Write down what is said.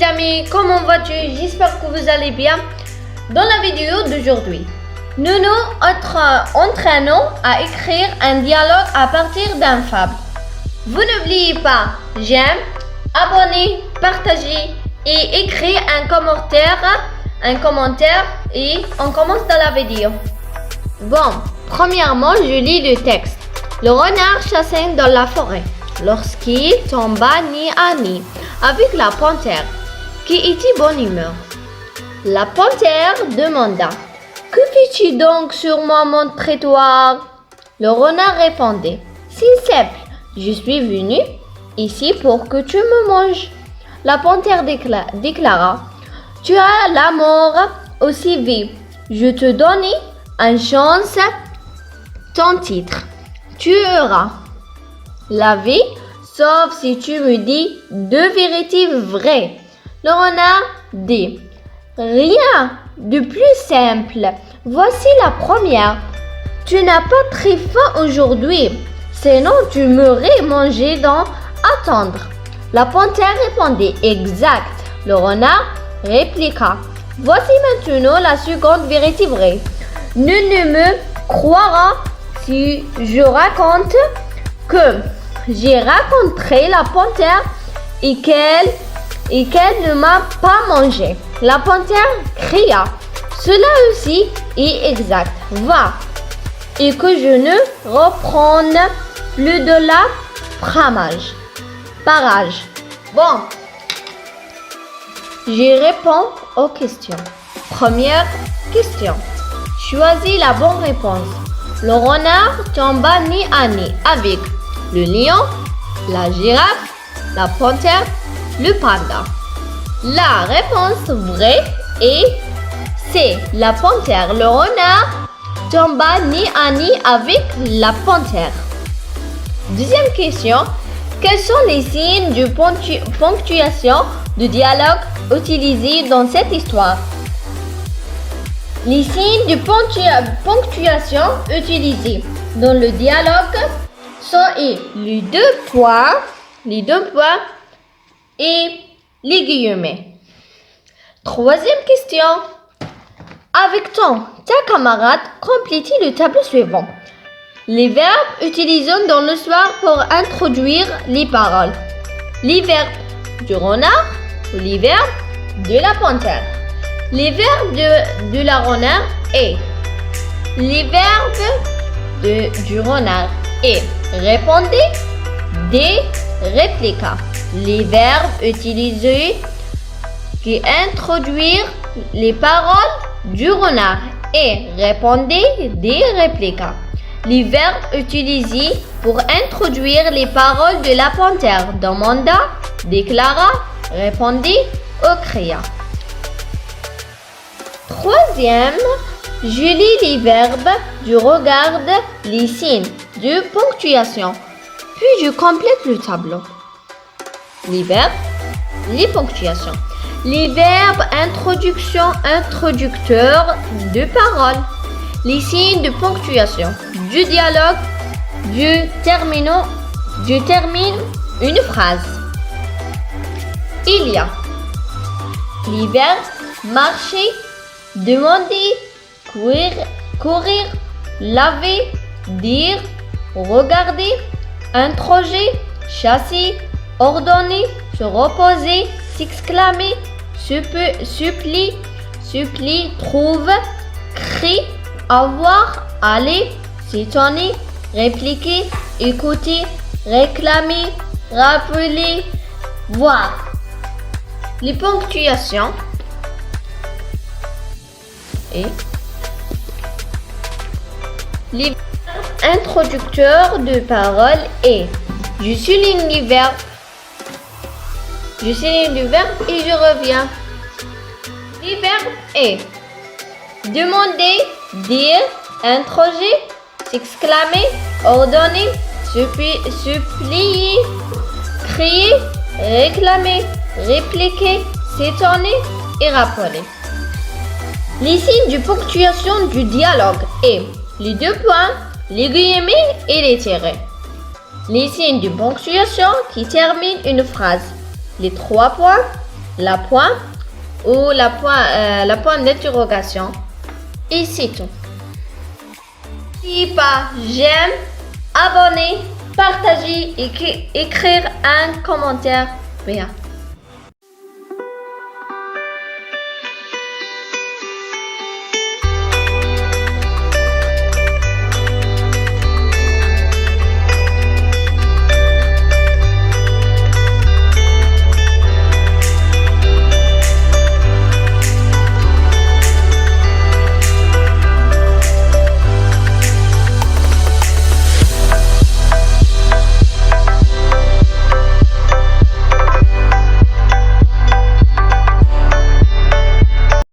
petits amis, comment vas-tu? J'espère que vous allez bien. Dans la vidéo d'aujourd'hui, nous nous entraînons à écrire un dialogue à partir d'un fable. Vous n'oubliez pas, j'aime, abonner, partager et écrire un commentaire et on commence dans la vidéo. Bon, premièrement, je lis le texte. Le renard chassait dans la forêt lorsqu'il tomba nez à nez avec la panthère, qui était bonne humeur. La panthère demanda: « Que fais-tu donc sur mon trottoir ?» Le renard répondait: « C'est simple, je suis venu ici pour que tu me manges. » La panthère déclara: « Tu as la mort aussi vive. Je te donne une chance. Ton titre, tu auras la vie, sauf si tu me dis deux vérités vraies. » Le renard dit: « Rien de plus simple. Voici la première. Tu n'as pas très faim aujourd'hui, sinon tu m'aurais mangé dans attendre. » La panthère répondit: « Exact. » Le renard répliqua: « Voici maintenant la seconde vérité vraie. Nul ne me croira si je raconte que j'ai rencontré la panthère et qu'elle ne m'a pas mangé. » La panthère cria: « Cela aussi est exact. Va, et que je ne reprenne plus de la parage. » Bon, je réponds aux questions. Première question. Choisis la bonne réponse. Le renard tomba nez à nez avec le lion, la girafe, la panthère, le panda. La réponse vraie est C, la panthère. Le renard tomba nez à nez avec la panthère. Deuxième question. Quels sont les signes de ponctuation de dialogue utilisés dans cette histoire? Les signes de ponctuation utilisés dans le dialogue sont les deux points et les guillemets. Troisième question. Avec ta camarade, complétez le tableau suivant. Les verbes utilisés dans l'histoire pour introduire les paroles. Les verbes du renard ou les verbes de la panthère. Les verbes de la renard est. Les verbes du renard est. Répondez, des, répliqua. Les verbes utilisés qui introduire les paroles du renard et répondez, des, répliqua. Les verbes utilisés pour introduire les paroles de la panthère. Demanda, déclara, répondit ou cria. Troisième, je lis les verbes, je regarde les signes de ponctuation, puis je complète le tableau. Les verbes, les ponctuations. Les verbes introduction, introducteur de parole. Les signes de ponctuation du dialogue, je termine une phrase. Il y a les verbes marcher, demander, courir, laver, dire, regarder, interroger, chasser, ordonner, se reposer, s'exclamer, supplie, trouve, crie, avoir, aller, s'étonner, répliquer, écouter, réclamer, rappeler, voir. Les ponctuations et les introducteurs de parole et je souligne les verbes. Je souligne le verbe et je reviens. Les verbes est demander, dire, interroger, s'exclamer, ordonner, supplier, crier, réclamer, répliquer, s'étonner et rappeler. Les signes de ponctuation du dialogue est les deux points, les guillemets et les tirets. Les signes de ponctuation qui terminent une phrase. Les trois points, la pointe ou la pointe d'interrogation. Et c'est tout. N'oubliez pas, j'aime, abonner, partager et écrire un commentaire. Bien.